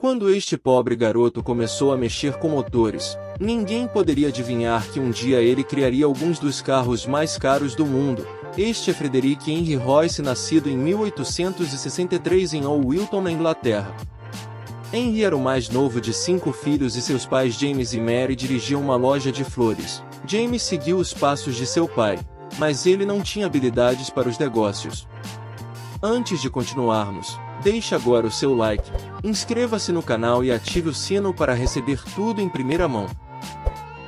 Quando este pobre garoto começou a mexer com motores, ninguém poderia adivinhar que um dia ele criaria alguns dos carros mais caros do mundo. Este é Frederick Henry Royce, nascido em 1863 em Old Wilton, na Inglaterra. Henry era o mais novo de 5 filhos e seus pais James e Mary dirigiam uma loja de flores. James seguiu os passos de seu pai, mas ele não tinha habilidades para os negócios. Antes de continuarmos, deixe agora o seu like, inscreva-se no canal e ative o sino para receber tudo em primeira mão.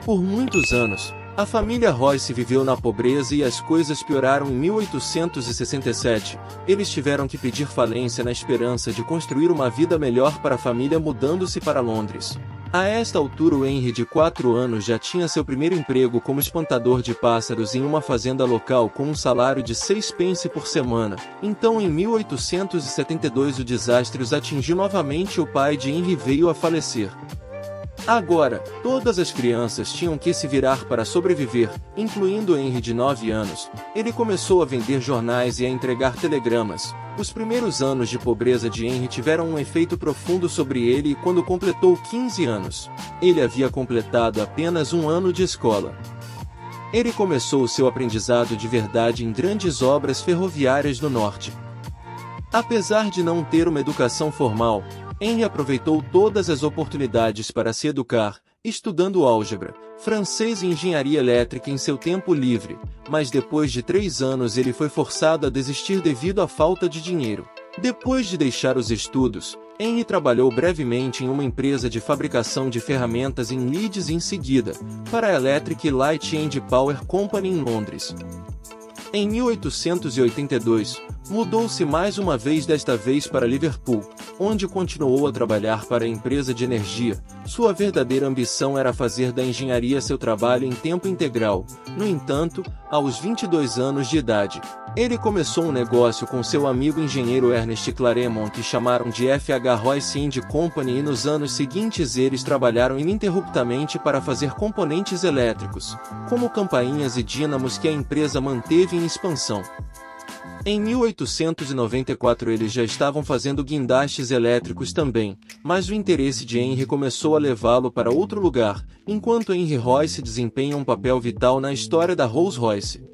Por muitos anos, a família Royce viveu na pobreza e as coisas pioraram em 1867. Eles tiveram que pedir falência na esperança de construir uma vida melhor para a família, mudando-se para Londres. A esta altura, o Henry, de 4 anos, já tinha seu primeiro emprego como espantador de pássaros em uma fazenda local com um salário de 6 pence por semana. Então, em 1872, o desastre os atingiu novamente e o pai de Henry veio a falecer. Agora, todas as crianças tinham que se virar para sobreviver, incluindo Henry, de 9 anos. Ele começou a vender jornais e a entregar telegramas. Os primeiros anos de pobreza de Henry tiveram um efeito profundo sobre ele e quando completou 15 anos, ele havia completado apenas um ano de escola. Ele começou seu aprendizado de verdade em grandes obras ferroviárias do norte. Apesar de não ter uma educação formal, Henry aproveitou todas as oportunidades para se educar, estudando álgebra, francês e engenharia elétrica em seu tempo livre, mas depois de 3 anos ele foi forçado a desistir devido à falta de dinheiro. Depois de deixar os estudos, Henry trabalhou brevemente em uma empresa de fabricação de ferramentas em Leeds e em seguida, para a Electric Light and Power Company em Londres. Em 1882, mudou-se mais uma vez, desta vez para Liverpool, onde continuou a trabalhar para a empresa de energia. Sua verdadeira ambição era fazer da engenharia seu trabalho em tempo integral. No entanto, aos 22 anos de idade, ele começou um negócio com seu amigo engenheiro Ernest Claremont que chamaram de F.H. Royce and Company, e nos anos seguintes eles trabalharam ininterruptamente para fazer componentes elétricos, como campainhas e dínamos, que a empresa manteve em expansão. Em 1894 eles já estavam fazendo guindastes elétricos também, mas o interesse de Henry começou a levá-lo para outro lugar, enquanto Henry Royce desempenha um papel vital na história da Rolls-Royce.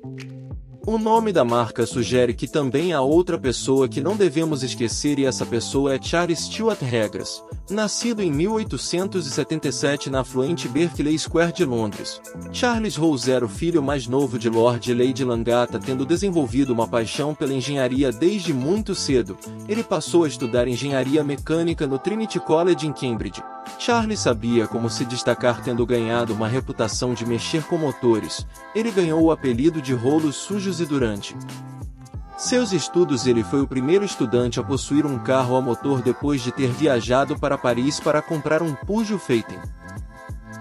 O nome da marca sugere que também há outra pessoa que não devemos esquecer, e essa pessoa é Charles Stuart Regras, nascido em 1877 na afluente Berkeley Square de Londres. Charles Rolls era o filho mais novo de Lord e Lady Langata, tendo desenvolvido uma paixão pela engenharia desde muito cedo. Ele passou a estudar engenharia mecânica no Trinity College em Cambridge. Charles sabia como se destacar, tendo ganhado uma reputação de mexer com motores. Ele ganhou o apelido de rolos sujos e durante seus estudos ele foi o primeiro estudante a possuir um carro a motor depois de ter viajado para Paris para comprar um Peugeot Phaeton.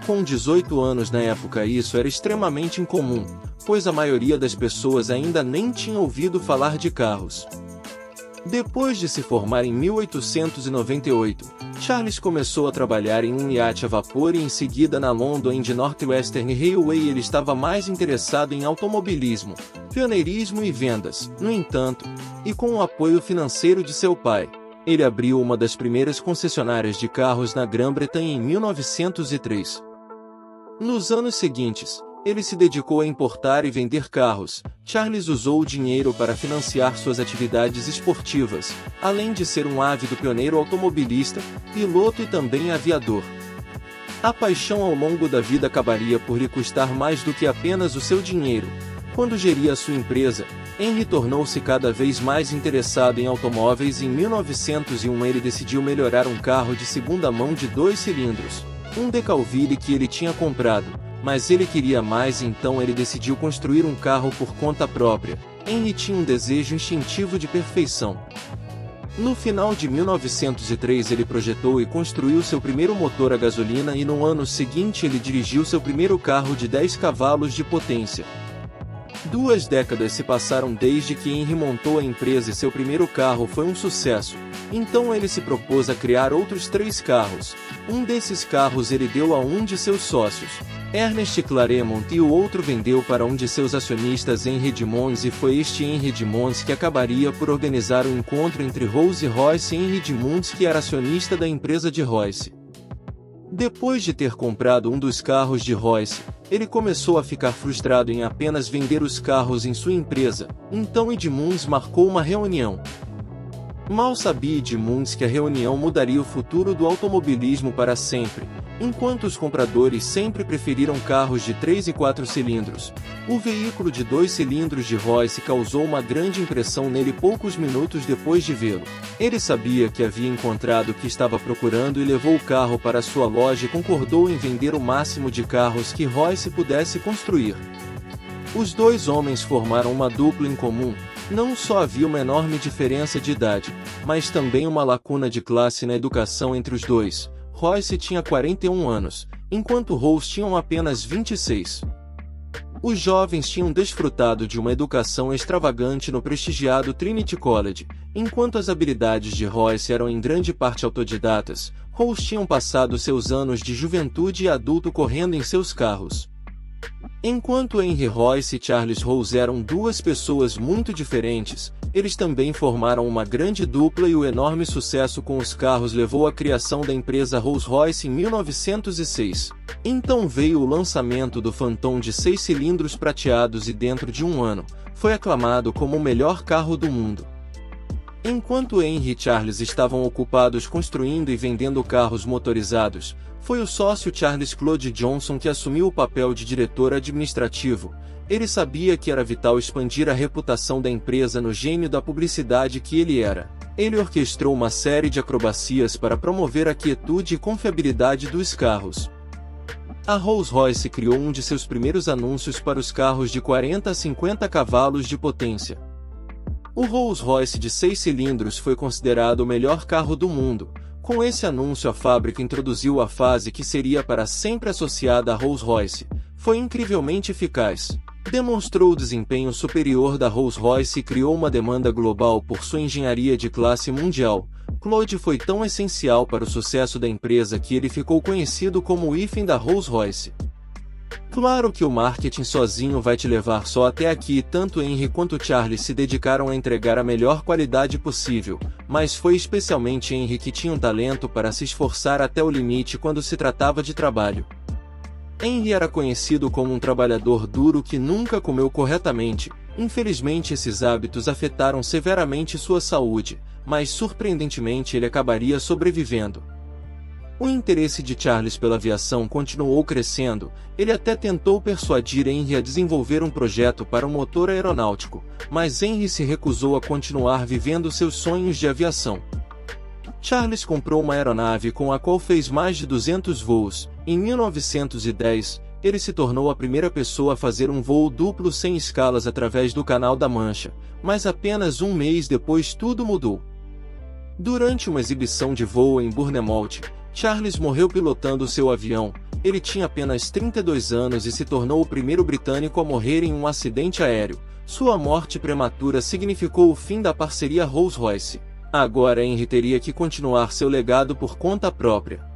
Com 18 anos na época, isso era extremamente incomum, pois a maioria das pessoas ainda nem tinha ouvido falar de carros. Depois de se formar em 1898, Charles começou a trabalhar em um iate a vapor e em seguida na London and North Western Railway. Ele estava mais interessado em automobilismo, pioneirismo e vendas. No entanto, e com o apoio financeiro de seu pai, ele abriu uma das primeiras concessionárias de carros na Grã-Bretanha em 1903. Nos anos seguintes, ele se dedicou a importar e vender carros. Charles usou o dinheiro para financiar suas atividades esportivas, além de ser um ávido pioneiro automobilista, piloto e também aviador. A paixão ao longo da vida acabaria por lhe custar mais do que apenas o seu dinheiro. Quando geria sua empresa, Henry tornou-se cada vez mais interessado em automóveis e em 1901 ele decidiu melhorar um carro de segunda mão de 2 cilindros, um Decauville que ele tinha comprado. Mas ele queria mais, então ele decidiu construir um carro por conta própria. Henry tinha um desejo instintivo de perfeição. No final de 1903 ele projetou e construiu seu primeiro motor a gasolina e no ano seguinte ele dirigiu seu primeiro carro de 10 cavalos de potência. 2 décadas se passaram desde que Henry montou a empresa e seu primeiro carro foi um sucesso. Então ele se propôs a criar outros 3 carros. Um desses carros ele deu a um de seus sócios, Ernest Claremont, e o outro vendeu para um de seus acionistas, Henry Edmonds, e foi este Henry Edmonds que acabaria por organizar o encontro entre Rolls-Royce e Henry Edmonds, que era acionista da empresa de Royce. Depois de ter comprado um dos carros de Royce, ele começou a ficar frustrado em apenas vender os carros em sua empresa, então Edmonds marcou uma reunião. Mal sabia Edmonds que a reunião mudaria o futuro do automobilismo para sempre. Enquanto os compradores sempre preferiram carros de 3 e 4 cilindros, o veículo de 2 cilindros de Royce causou uma grande impressão nele poucos minutos depois de vê-lo. Ele sabia que havia encontrado o que estava procurando e levou o carro para sua loja e concordou em vender o máximo de carros que Royce pudesse construir. Os 2 homens formaram uma dupla em comum. Não só havia uma enorme diferença de idade, mas também uma lacuna de classe na educação entre os dois. Royce tinha 41 anos, enquanto Rolls tinham apenas 26. Os jovens tinham desfrutado de uma educação extravagante no prestigiado Trinity College, enquanto as habilidades de Royce eram em grande parte autodidatas. Rolls tinham passado seus anos de juventude e adulto correndo em seus carros. Enquanto Henry Royce e Charles Rolls eram 2 pessoas muito diferentes, eles também formaram uma grande dupla, e o enorme sucesso com os carros levou à criação da empresa Rolls-Royce em 1906. Então veio o lançamento do Phantom de 6 cilindros prateados e dentro de um ano, foi aclamado como o melhor carro do mundo. Enquanto Henry e Charles estavam ocupados construindo e vendendo carros motorizados, foi o sócio Charles Claude Johnson que assumiu o papel de diretor administrativo. Ele sabia que era vital expandir a reputação da empresa no gênio da publicidade que ele era. Ele orquestrou uma série de acrobacias para promover a quietude e confiabilidade dos carros. A Rolls-Royce criou um de seus primeiros anúncios para os carros de 40 a 50 cavalos de potência. O Rolls-Royce de 6 cilindros foi considerado o melhor carro do mundo. Com esse anúncio, a fábrica introduziu a frase que seria para sempre associada a Rolls-Royce. Foi incrivelmente eficaz. Demonstrou o desempenho superior da Rolls-Royce e criou uma demanda global por sua engenharia de classe mundial. Claude foi tão essencial para o sucesso da empresa que ele ficou conhecido como o hífen da Rolls-Royce. Claro que o marketing sozinho vai te levar só até aqui, e tanto Henry quanto Charles se dedicaram a entregar a melhor qualidade possível, mas foi especialmente Henry que tinha um talento para se esforçar até o limite quando se tratava de trabalho. Henry era conhecido como um trabalhador duro que nunca comeu corretamente. Infelizmente, esses hábitos afetaram severamente sua saúde, mas surpreendentemente ele acabaria sobrevivendo. O interesse de Charles pela aviação continuou crescendo. Ele até tentou persuadir Henry a desenvolver um projeto para um motor aeronáutico, mas Henry se recusou a continuar vivendo seus sonhos de aviação. Charles comprou uma aeronave com a qual fez mais de 200 voos. Em 1910, ele se tornou a primeira pessoa a fazer um voo duplo sem escalas através do Canal da Mancha, mas apenas um mês depois tudo mudou. Durante uma exibição de voo em Bournemouth, Charles morreu pilotando seu avião. Ele tinha apenas 32 anos e se tornou o primeiro britânico a morrer em um acidente aéreo. Sua morte prematura significou o fim da parceria Rolls-Royce. Agora Henry teria que continuar seu legado por conta própria.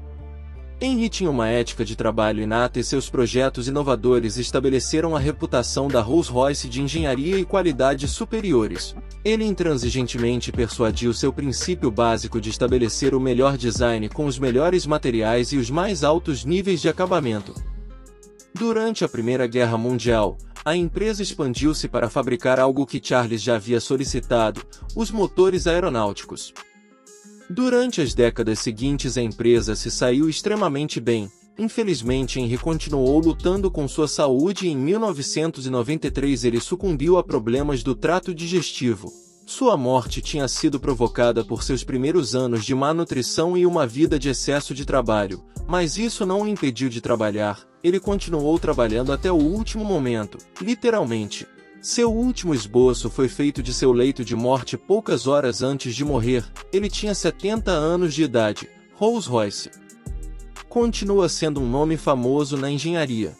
Henry tinha uma ética de trabalho inata e seus projetos inovadores estabeleceram a reputação da Rolls-Royce de engenharia e qualidade superiores. Ele intransigentemente persuadiu seu princípio básico de estabelecer o melhor design com os melhores materiais e os mais altos níveis de acabamento. Durante a Primeira Guerra Mundial, a empresa expandiu-se para fabricar algo que Charles já havia solicitado: os motores aeronáuticos. Durante as décadas seguintes, a empresa se saiu extremamente bem. Infelizmente, Henry continuou lutando com sua saúde e em 1993 ele sucumbiu a problemas do trato digestivo. Sua morte tinha sido provocada por seus primeiros anos de má nutrição e uma vida de excesso de trabalho, mas isso não o impediu de trabalhar. Ele continuou trabalhando até o último momento, literalmente. Seu último esboço foi feito de seu leito de morte poucas horas antes de morrer. Ele tinha 70 anos de idade. Rolls-Royce continua sendo um nome famoso na engenharia.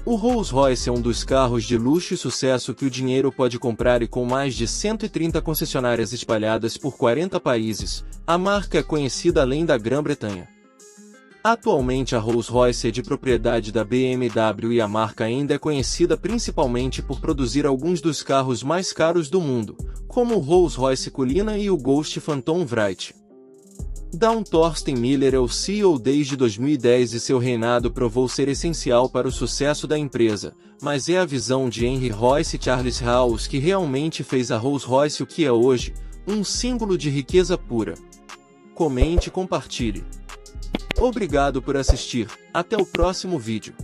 O Rolls-Royce é um dos carros de luxo e sucesso que o dinheiro pode comprar, e com mais de 130 concessionárias espalhadas por 40 países, a marca é conhecida além da Grã-Bretanha. Atualmente a Rolls-Royce é de propriedade da BMW e a marca ainda é conhecida principalmente por produzir alguns dos carros mais caros do mundo, como o Rolls-Royce Cullinan e o Ghost Phantom Wright. Dawn Thorsten Miller é o CEO desde 2010 e seu reinado provou ser essencial para o sucesso da empresa, mas é a visão de Henry Royce e Charles House que realmente fez a Rolls-Royce o que é hoje, um símbolo de riqueza pura. Comente e compartilhe. Obrigado por assistir, até o próximo vídeo.